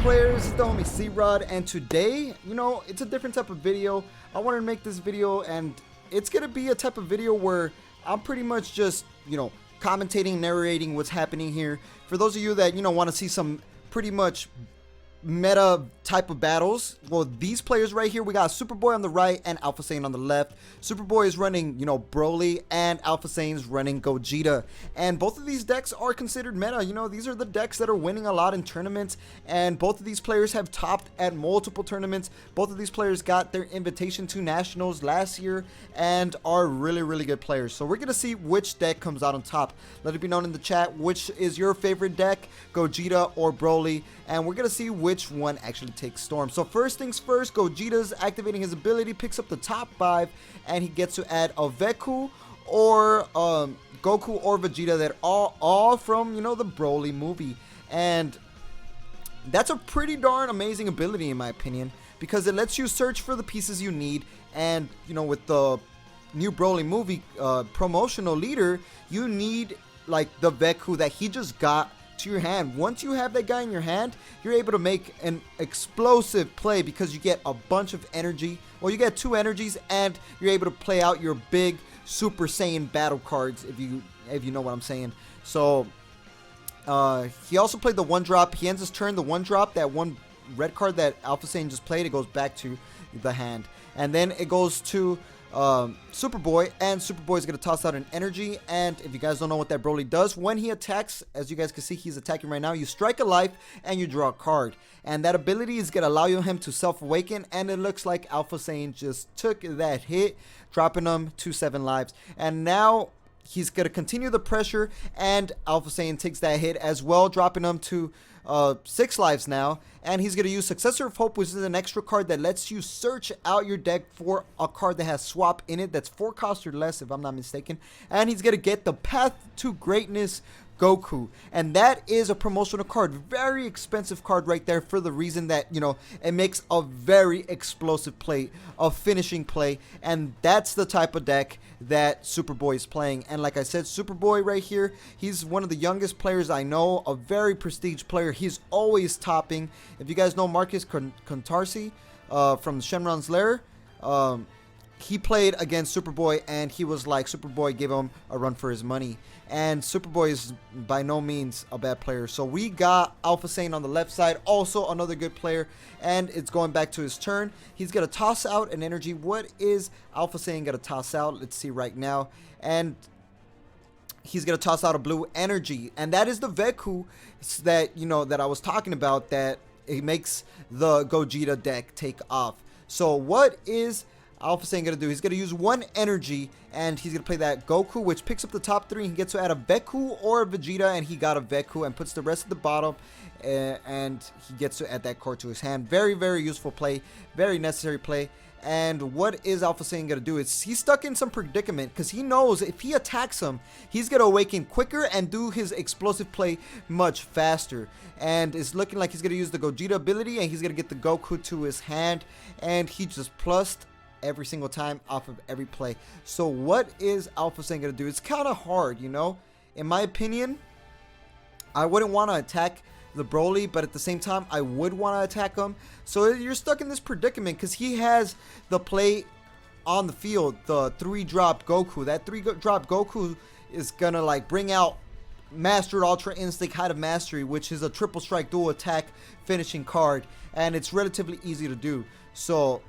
players? It's the homie C-Rod, and today, it's a different type of video. I wanted to make this video, and it's gonna be a type of video where I'm pretty much just, commentating, narrating what's happening here. For those of you that, want to see some pretty much meta type of battles, well, these players right here, we got Superboy on the right and Alpha Saiyan on the left. Superboy is running, Broly, and Alpha Saiyan's running Gogeta, and both of these decks are considered meta. These are the decks that are winning a lot in tournaments, and both of these players have topped at multiple tournaments. Both of these players got their invitation to nationals last year and are really good players. So we're gonna see which deck comes out on top. Let it be known in the chat which is your favorite deck, Gogeta or Broly, and we're gonna see which one actually takes Storm. So first things first, Gogeta's activating his ability, picks up the top 5, and he gets to add a Veku or Goku or Vegeta that are all from, the Broly movie. And that's a pretty darn amazing ability in my opinion, because it lets you search for the pieces you need. And, with the new Broly movie promotional leader, you need like the Veku that he just got to your hand. Once you have that guy in your hand, you're able to make an explosive play because you get a bunch of energy. Well, you get 2 energies, and you're able to play out your big Super Saiyan battle cards, if you know what I'm saying. So he also played the 1-drop. He ends his turn, the 1-drop, that one red card that Alpha Saiyan just played, it goes back to the hand, and then it goes to Superboy, and Superboy is going to toss out an energy. And if you guys don't know what that Broly does, when he attacks, as you guys can see, he's attacking right now, you strike a life and you draw a card, and that ability is going to allow him to self-awaken. And it looks like Alpha Saiyan just took that hit, dropping him to 7 lives, and now he's going to continue the pressure, and Alpha Saiyan takes that hit as well, dropping him to 6 lives now. And he's going to use Successor of Hope, which is an extra card that lets you search out your deck for a card that has swap in it, that's 4 cost or less if I'm not mistaken. And he's going to get the Path to Greatness Goku, and that is a promotional card, very expensive card right there, for the reason that it makes a very explosive play, a finishing play, and that's the type of deck that Superboy is playing. And like I said, Superboy right here, he's one of the youngest players I know, a very prestige player. He's always topping. If you guys know Marcus Contarsi from Shenron's Lair, he played against Superboy, and he was like, Superboy gave him a run for his money. And Superboy is by no means a bad player. So we got Alpha Saiyan on the left side, also another good player, and it's going back to his turn. He's going to toss out an energy. What is Alpha Saiyan going to toss out? Let's see right now. And he's going to toss out a blue energy, and that is the Veku that, that I was talking about, that it makes the Gogeta deck take off. So what is Alpha Saiyan going to do? He's going to use 1 energy, and he's going to play that Goku, which picks up the top 3. He gets to add a Veku or a Vegeta, and he got a Veku, and puts the rest at the bottom, and he gets to add that card to his hand. Very useful play, very necessary play. And what is Alpha Saiyan going to do? He's stuck in some predicament, because he knows if he attacks him, he's going to awaken quicker and do his explosive play much faster. And it's looking like he's going to use the Gogeta ability, and he's going to get the Goku to his hand, and he just plussed every single time off of every play. So what is Alpha Saiyan going to do? It's kind of hard, in my opinion. I wouldn't want to attack the Broly, but at the same time I would want to attack him. So you're stuck in this predicament, because he has the play on the field, the 3-drop Goku. That 3-drop Goku is gonna like bring out Mastered Ultra Instinct Height of Mastery, which is a triple strike dual attack finishing card, and it's relatively easy to do. So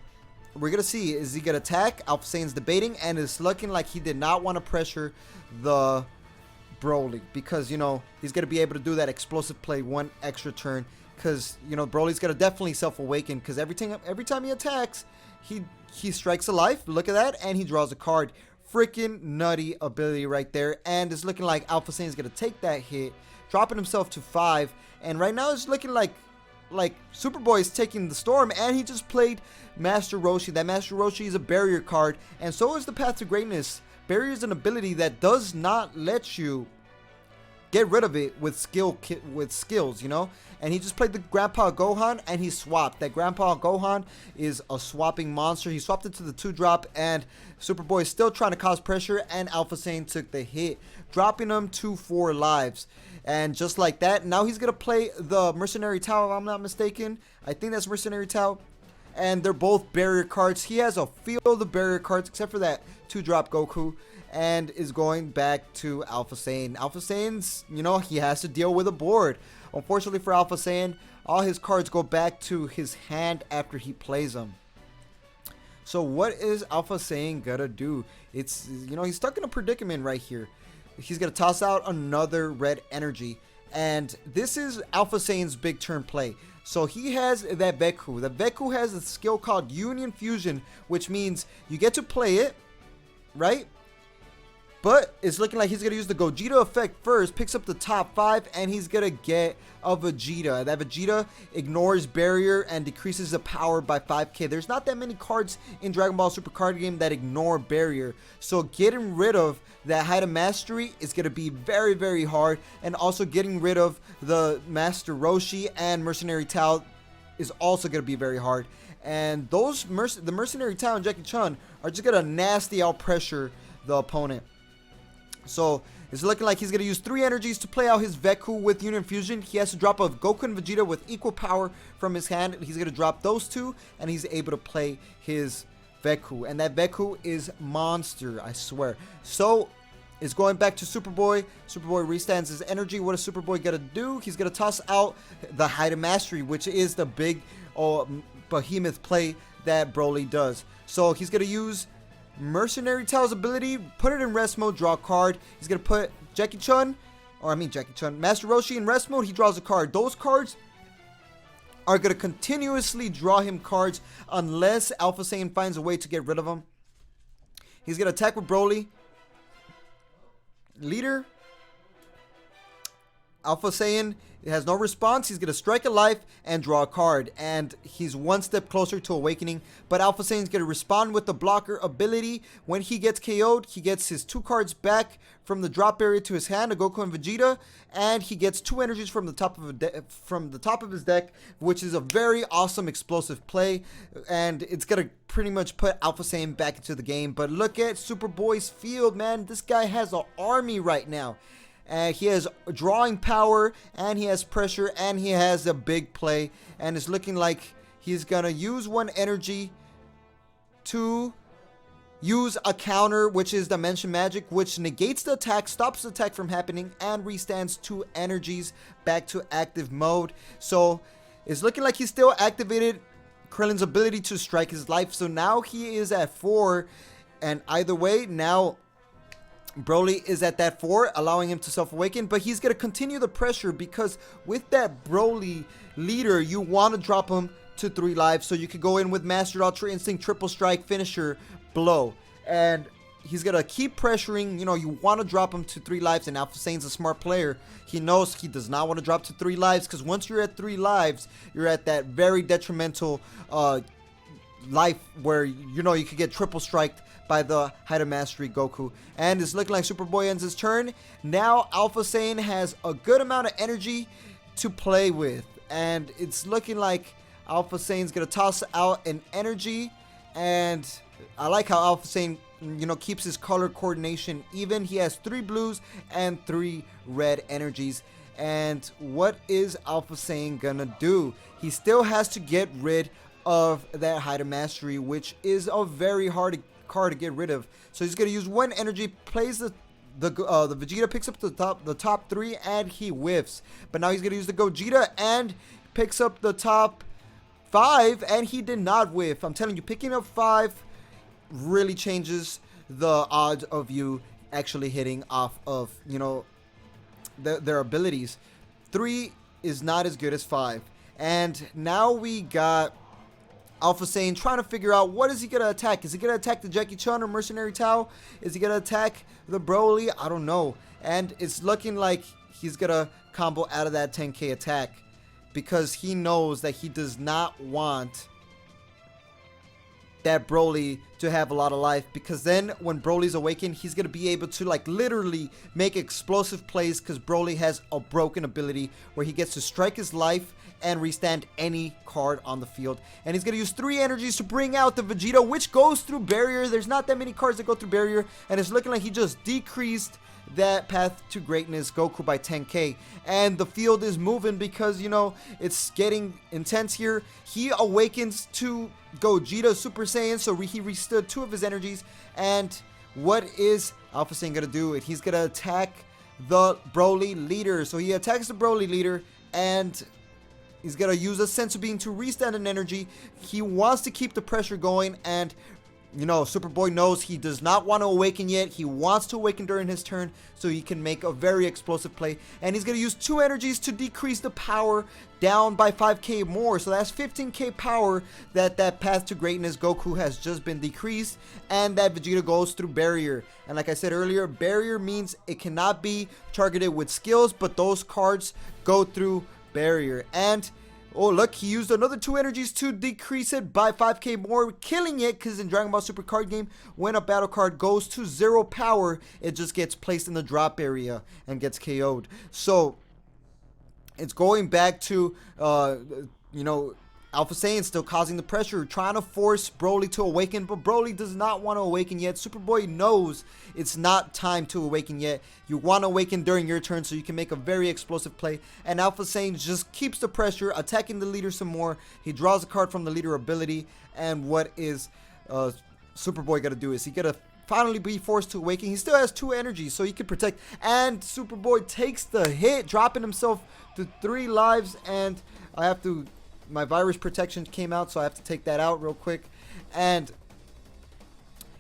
we're going to see, is he going to attack? Alpha Saiyan's debating, and it's looking like he did not want to pressure the Broly, because, he's going to be able to do that explosive play 1 extra turn, because, Broly's going to definitely self-awaken, because every time he attacks, he strikes a life. Look at that, and he draws a card. Freaking nutty ability right there, and it's looking like Alpha Saiyan's going to take that hit, dropping himself to 5, and right now it's looking like Superboy is taking the Storm, and he just played Master Roshi. That Master Roshi is a barrier card, and so is the Path to Greatness. Barrier is an ability that does not let you get rid of it with skills, you know. And he just played the Grandpa Gohan, and he swapped. That Grandpa Gohan is a swapping monster. He swapped it to the 2-drop, and Superboy is still trying to cause pressure, and Alpha Saiyan took the hit, dropping him to 4 lives. And just like that, now he's going to play the Mercenary Tao, if I'm not mistaken. I think that's Mercenary Tao. And they're both barrier cards. He has a field of barrier cards, except for that 2-drop Goku. And is going back to Alpha Saiyan. Alpha Saiyan's, you know, he has to deal with a board. Unfortunately for Alpha Saiyan, all his cards go back to his hand after he plays them. So what is Alpha Saiyan gonna do? It's, you know, he's stuck in a predicament right here. He's gonna toss out another red energy. And this is Alpha Saiyan's big turn play. So he has that Veku. The Veku has a skill called Union Fusion, which means you get to play it, right? But it's looking like he's going to use the Gogeta effect first, picks up the top 5, and he's going to get a Vegeta. That Vegeta ignores barrier and decreases the power by 5k. There's not that many cards in Dragon Ball Super card game that ignore barrier. So getting rid of that Height of Mastery is going to be very, very hard. And also getting rid of the Master Roshi and Mercenary Tao is also going to be very hard. And those the Mercenary Tao and Jackie Chun are just going to nasty out pressure the opponent. So it's looking like he's going to use 3 energies to play out his Veku with Union Fusion. He has to drop a Goku and Vegeta with equal power from his hand. He's going to drop those 2, and he's able to play his Veku. And that Veku is monster, I swear. So it's going back to Superboy. Superboy restands his energy. What is Superboy going to do? He's going to toss out the Height of Mastery, which is the big behemoth play that Broly does. So he's going to use Mercenary Tao's ability, put it in rest mode, draw a card. He's going to put Master Roshi in rest mode. He draws a card. Those cards are going to continuously draw him cards unless Alpha Saiyan finds a way to get rid of them. He's going to attack with Broly. Leader. Alpha Saiyan has no response. He's going to strike a life and draw a card. And he's 1 step closer to awakening. But Alpha Saiyan's going to respond with the blocker ability. When he gets KO'd, he gets his 2 cards back from the drop area to his hand, a Goku and Vegeta. And he gets 2 energies from the top of his deck, which is a very awesome explosive play. And it's going to pretty much put Alpha Saiyan back into the game. But look at Superboy's field, man. This guy has an army right now. He has drawing power, and he has pressure, and he has a big play. And it's looking like he's going to use 1 energy to use a counter, which is Dimension Magic, which negates the attack, stops the attack from happening, and restands 2 energies back to active mode. So it's looking like he's still activated Krillin's ability to strike his life. So now he is at 4. And either way, now Broly is at that 4, allowing him to self-awaken, but he's going to continue the pressure because with that Broly leader, you want to drop him to 3 lives so you could go in with Master Ultra Instinct, Triple Strike, Finisher, Blow. And he's going to keep pressuring. You know, you want to drop him to 3 lives, and Alpha Saiyan's a smart player. He knows he does not want to drop to 3 lives because once you're at 3 lives, you're at that very detrimental life where, you know, you could get triple striked by the Height of Mastery Goku. And it's looking like Superboy ends his turn. Now Alpha Saiyan has a good amount of energy to play with. And it's looking like Alpha Saiyan's going to toss out an energy. And I like how Alpha Saiyan, you know, keeps his color coordination even. He has 3 blues and 3 red energies. And what is Alpha Saiyan going to do? He still has to get rid of that Height of Mastery, which is a very hard card to get rid of. So he's going to use 1 energy, plays the Vegeta, picks up the top 3, and he whiffs. But now he's going to use the Gogeta and picks up the top 5, and he did not whiff. I'm telling you, picking up 5 really changes the odds of you actually hitting off of, you know, their abilities. 3 is not as good as 5. And now we got Alpha Saiyan trying to figure out what is he going to attack. Is he going to attack the Jackie Chun or Mercenary Tao? Is he going to attack the Broly? I don't know. And it's looking like he's going to combo out of that 10k attack because he knows that he does not want that Broly to have a lot of life, because then when Broly's awakened, he's going to be able to like literally make explosive plays, because Broly has a broken ability where he gets to strike his life and restand any card on the field. And he's going to use 3 energies to bring out the Vegeta, which goes through barrier. There's not that many cards that go through barrier, and it's looking like he just decreased that path to greatness Goku by 10k. And the field is moving because, you know, it's getting intense here. He awakens to Gogeta Super Saiyan, so he restored 2 of his energies. And what is Alpha Saiyan gonna do? He's gonna attack the Broly leader. So he attacks the Broly leader, and he's gonna use a Senzu Bean to restand an energy. He wants to keep the pressure going, and you know, Superboy knows he does not want to awaken yet. He wants to awaken during his turn so he can make a very explosive play. And he's going to use 2 energies to decrease the power down by 5k more. So that's 15k power that path to greatness Goku has just been decreased. And that Vegeta goes through barrier. And like I said earlier, barrier means it cannot be targeted with skills, but those cards go through barrier. And oh, look, he used another 2 energies to decrease it by 5k more, killing it, because in Dragon Ball Super card game, when a battle card goes to 0 power, it just gets placed in the drop area and gets KO'd. So, it's going back to, you know, Alpha Saiyan still causing the pressure, trying to force Broly to awaken, but Broly does not want to awaken yet. Superboy knows it's not time to awaken yet. You want to awaken during your turn so you can make a very explosive play. And Alpha Saiyan just keeps the pressure, attacking the leader some more. He draws a card from the leader ability. And what is Superboy going to do? Is he going to finally be forced to awaken? He still has 2 energies, so he can protect. And Superboy takes the hit, dropping himself to 3 lives. And I have to... my virus protection came out, so I have to take that out real quick. And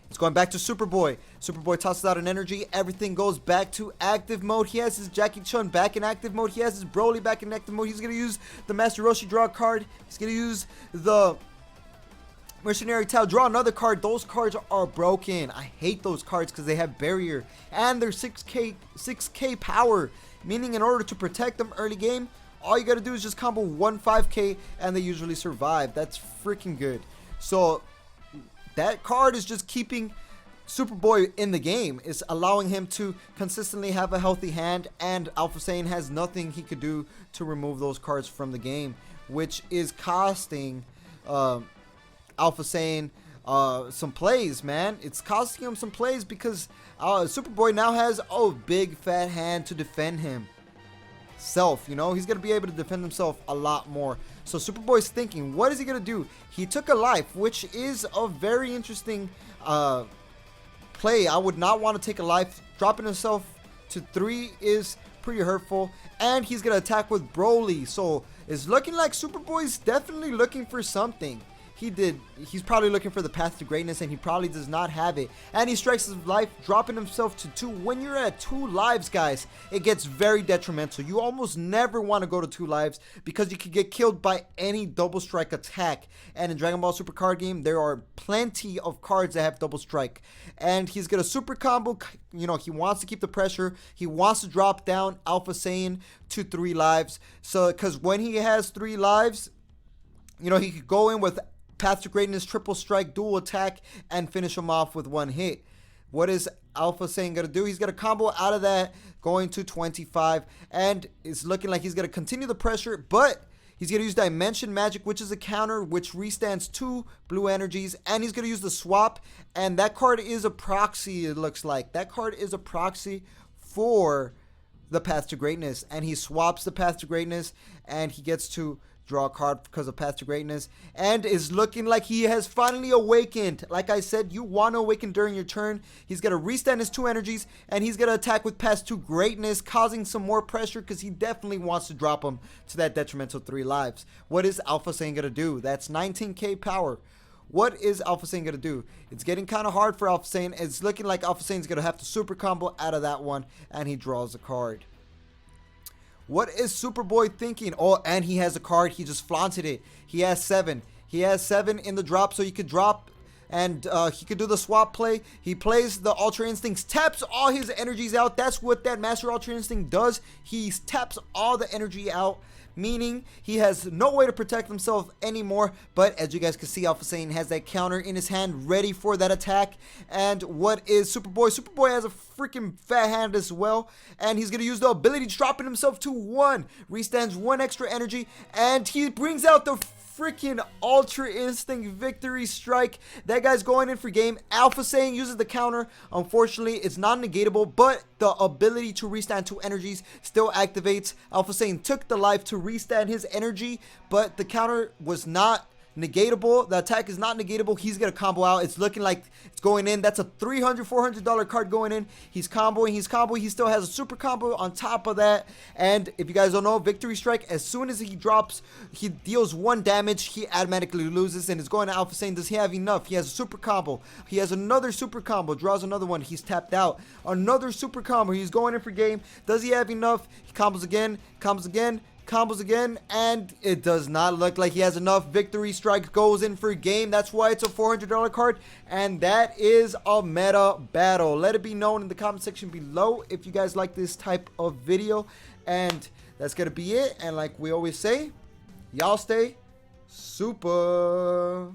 it's going back to Superboy. Superboy tosses out an energy. Everything goes back to active mode. He has his Jackie Chun back in active mode. He has his Broly back in active mode. He's going to use the Master Roshi draw card. He's going to use the Mercenary Tao, draw another card. Those cards are broken. I hate those cards because they have barrier. And they're 6k power. Meaning in order to protect them early game, all you gotta do is just combo 1 5k and they usually survive. That's freaking good. So that card is just keeping Superboy in the game. It's allowing him to consistently have a healthy hand, and Alpha Saiyan has nothing he could do to remove those cards from the game, which is costing Alpha Saiyan some plays, man. It's costing him some plays because Superboy now has a big fat hand to defend him. You know, he's gonna be able to defend himself a lot more. So Superboy's thinking, what is he gonna do? He took a life, which is a very interesting play. I would not want to take a life. Dropping himself to 3 is pretty hurtful, and he's gonna attack with Broly. So it's looking like Superboy's definitely looking for something. He's probably looking for the path to greatness, and he probably does not have it. And he strikes his life, dropping himself to 2. When you're at 2 lives, guys, it gets very detrimental. You almost never want to go to 2 lives because you could get killed by any double strike attack. And in Dragon Ball Super card game, there are plenty of cards that have double strike. And he's gonna super combo. You know, he wants to keep the pressure. He wants to drop down Alpha Saiyan to 3 lives. So, because when he has 3 lives, you know, he could go in with Path to Greatness, triple strike, dual attack, and finish him off with 1 hit. What is Alpha Saiyan going to do? He's going to combo out of that, going to 25, and it's looking like he's going to continue the pressure, but he's going to use Dimension Magic, which is a counter, which restands 2 blue energies, and he's going to use the swap, and that card is a proxy, it looks like. That card is a proxy for the Path to Greatness, and he swaps the Path to Greatness, and he gets to draw a card because of Path to Greatness, and is looking like he has finally awakened. Like I said, you want to awaken during your turn. He's going to restand his 2 energies, and he's going to attack with Path to Greatness, causing some more pressure because he definitely wants to drop him to that detrimental 3 lives. What is Alpha Saiyan going to do? That's 19k power. What is Alpha Saiyan going to do? It's getting kind of hard for Alpha Saiyan. It's looking like Alpha Saiyan's going to have to super combo out of that one, and he draws a card. What is Superboy thinking? Oh, and he has a card. He just flaunted it. He has 7. He has 7 in the drop, so you could drop and he could do the swap play. He plays the Ultra Instincts, taps all his energies out. That's what that Master Ultra Instinct does. He taps all the energy out, meaning he has no way to protect himself anymore. But as you guys can see, Alpha Saiyan has that counter in his hand ready for that attack. And what is Superboy? Superboy has a freaking fat hand as well, and he's gonna use the ability to drop it himself to 1, restands 1 extra energy, and he brings out the freaking Ultra Instinct Victory Strike. That guy's going in for game. Alpha Saiyan uses the counter. Unfortunately, it's not negatable, but the ability to restand 2 energies still activates. Alpha Saiyan took the life to restand his energy, but the counter was not negatable. The attack is not negatable. He's gonna combo out. It's looking like it's going in. That's a $300-$400 card going in. He's comboing. He still has a super combo on top of that. And if you guys don't know, Victory Strike, as soon as he drops, he deals 1 damage. He automatically loses, and it's going to Alpha Saiyan. Does he have enough? He has a super combo. He has another super combo. Draws another one. He's tapped out. Another super combo. He's going in for game. Does he have enough? He combos again. Combos again, and it does not look like he has enough. Victory Strike goes in for game. That's why it's a $400 card, and that is a meta battle. Let it be known in the comment section below if you guys like this type of video, and that's gonna be it. And like we always say, y'all stay super.